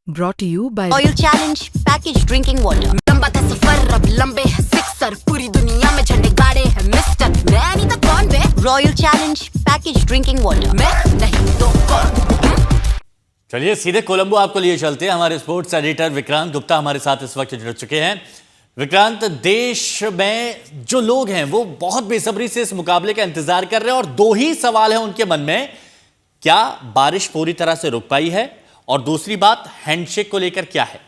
Brought to you by Oil Challenge Packaged Drinking Water। लंबा था सफर अब लंबे है सिक्सर, पूरी दुनिया में झंडे गाड़े हैं मिस्टर, मैं नहीं तो कौन बे। Royal Challenge Packaged Drinking Water, मैं नहीं तो कौन। चलिए सीधे कोलंबो आपको लिए चलते हैं। हमारे स्पोर्ट्स एडिटर विक्रांत गुप्ता हमारे साथ इस वक्त जुड़ चुके हैं। विक्रांत, देश में जो लोग हैं वो बहुत बेसब्री से इस मुकाबले का इंतजार कर रहे हैं और दो ही सवाल हैं उनके मन में, क्या बारिश पूरी तरह से रुक पाई है, और दूसरी बात हैंडशेक को लेकर क्या है?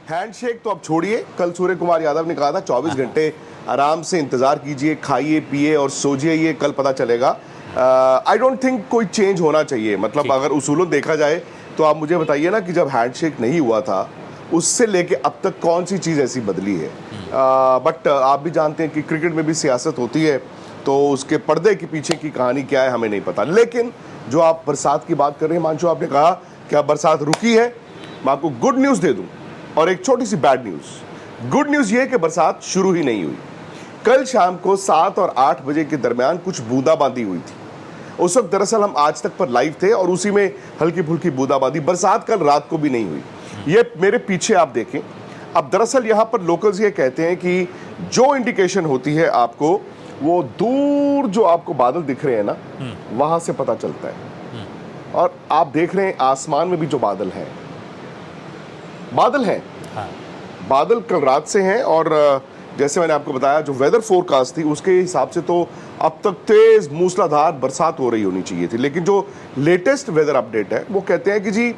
हैंडशेक तो अब छोड़िए, कल सूर्य कुमार यादव ने कहा था 24 घंटे आराम से इंतजार कीजिए, खाइए पिए और सोजिए, ये कल पता चलेगा। आई डोंट थिंक कोई चेंज होना चाहिए। मतलब अगर उसूलों देखा जाए तो आप मुझे बताइए ना कि जब हैंडशेक नहीं हुआ था उससे लेके अब तक कौन सी चीज़ ऐसी बदली है। बट आप भी जानते हैं कि क्रिकेट में भी सियासत होती है, तो उसके पर्दे के पीछे की कहानी क्या है हमें नहीं पता। लेकिन जो आप बरसात की बात कर रहे हैं हिमांशु, आपने कहा कि अब बरसात रुकी है। मैं आपको गुड न्यूज़ दे दूं और एक छोटी सी बैड न्यूज़। गुड न्यूज़ ये है कि बरसात शुरू ही नहीं हुई। कल शाम को 7 और 8 बजे के दरमियान कुछ बूंदाबांदी हुई थी। उस वक्त दरअसल हम आज तक पर लाइव थे और उसी में हल्की फुल्की बूंदाबांदी, बरसात कल रात को भी नहीं हुई। ये मेरे पीछे आप देखें। अब दरअसल यहाँ पर लोकल्स ये कहते हैं कि जो इंडिकेशन होती है आपको, वो दूर जो आपको बादल दिख रहे हैं ना, वहां से पता चलता है। और आप देख रहे हैं आसमान में भी जो बादल हैं, बादल कल रात से हैं। और जैसे मैंने आपको बताया, जो वेदर फोरकास्ट थी उसके हिसाब से तो अब तक तेज मूसलाधार बरसात हो रही होनी चाहिए थी। लेकिन जो लेटेस्ट वेदर अपडेट है वो कहते हैं कि जी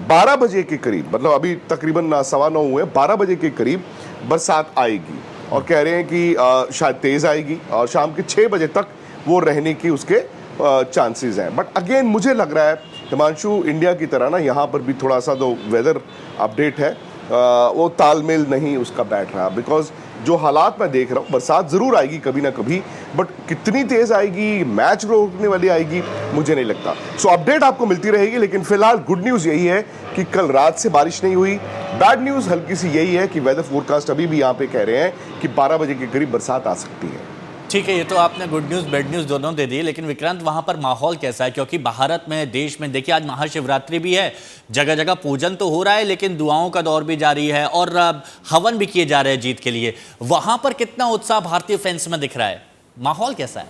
12 बजे के करीब, मतलब अभी तकरीबन 9:15 हुए, 12 बजे के करीब बरसात आएगी। और कह रहे हैं कि शायद तेज आएगी और शाम के 6 बजे तक वो रहने की उसके चांसेस हैं। बट अगेन मुझे लग रहा है हिमांशु, इंडिया की तरह ना यहाँ पर भी थोड़ा सा जो वेदर अपडेट है वो तालमेल नहीं उसका बैठ रहा। बिकॉज जो हालात मैं देख रहा हूँ, बरसात ज़रूर आएगी कभी ना कभी, बट कितनी तेज़ आएगी, मैच रोकने वाली आएगी, मुझे नहीं लगता। सो अपडेट आपको मिलती रहेगी। लेकिन फिलहाल गुड न्यूज़ यही है कि कल रात से बारिश नहीं हुई। बैड न्यूज़ हल्की सी यही है कि वेदर फोरकास्ट अभी भी यहाँ पे कह रहे हैं कि 12 बजे के करीब बरसात आ सकती है। ठीक है, ये तो आपने गुड न्यूज़ बैड न्यूज़ दोनों दे दी। लेकिन विक्रांत, वहां पर माहौल कैसा है? क्योंकि भारत में, देश में देखिए, आज महाशिवरात्रि भी है, जगह जगह पूजन तो हो रहा है, लेकिन दुआओं का दौर भी जारी है और हवन भी किए जा रहे हैं जीत के लिए। वहां पर कितना उत्साह भारतीय फैंस में दिख रहा है? माहौल कैसा है?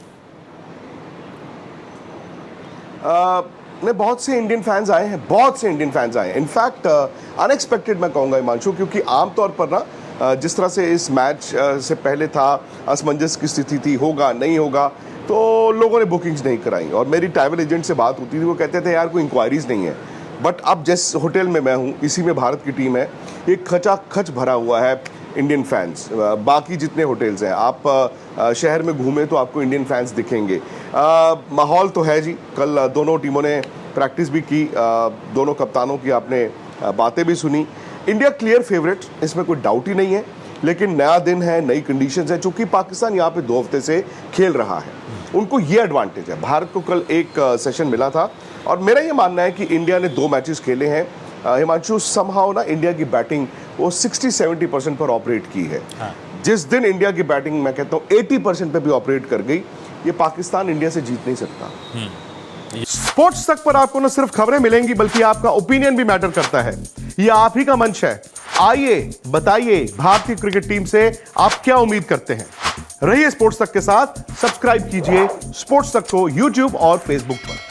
बहुत से इंडियन फैंस आए हैं, बहुत से इंडियन फैंस आए हैं। इनफैक्ट अनएक्सपेक्टेड मैं कहूँगा हिमांशु, क्योंकि आमतौर पर ना जिस तरह से इस मैच से पहले था, असमंजस की स्थिति थी, होगा नहीं होगा, तो लोगों ने बुकिंग्स नहीं कराई। और मेरी ट्रैवल एजेंट से बात होती थी, वो कहते थे यार कोई इंक्वायरीज नहीं है। बट अब जिस होटल में मैं हूँ, इसी में भारत की टीम है, एक खचाखच भरा हुआ है इंडियन फैंस। बाकी जितने होटल्स हैं, आप शहर में घूमें तो आपको इंडियन फैंस दिखेंगे। माहौल तो है जी। कल दोनों टीमों ने प्रैक्टिस भी की, दोनों कप्तानों की आपने बातें भी सुनी। इंडिया क्लियर फेवरेट, इसमें कोई डाउट ही नहीं है। लेकिन नया दिन है, नई कंडीशंस है। चूंकि पाकिस्तान यहाँ पे 2 हफ्ते से खेल रहा है, उनको ये एडवांटेज है। भारत को कल एक सेशन मिला था और मेरा ये मानना है कि इंडिया ने 2 मैचेस खेले हैं। हिमांशु, समहाउ ना इंडिया की बैटिंग वो 60-70% पर ऑपरेट की है। जिस दिन इंडिया की बैटिंग, मैं कहता हूँ 80% पे भी ऑपरेट कर गई, ये पाकिस्तान इंडिया से जीत नहीं सकता। स्पोर्ट्स तक पर आपको न सिर्फ खबरें मिलेंगी, बल्कि आपका ओपिनियन भी मैटर करता है। ये आप ही का मंच है। आइए बताइए, भारतीय क्रिकेट टीम से आप क्या उम्मीद करते हैं। रहिए स्पोर्ट्स तक के साथ, सब्सक्राइब कीजिए स्पोर्ट्स तक को YouTube और Facebook पर।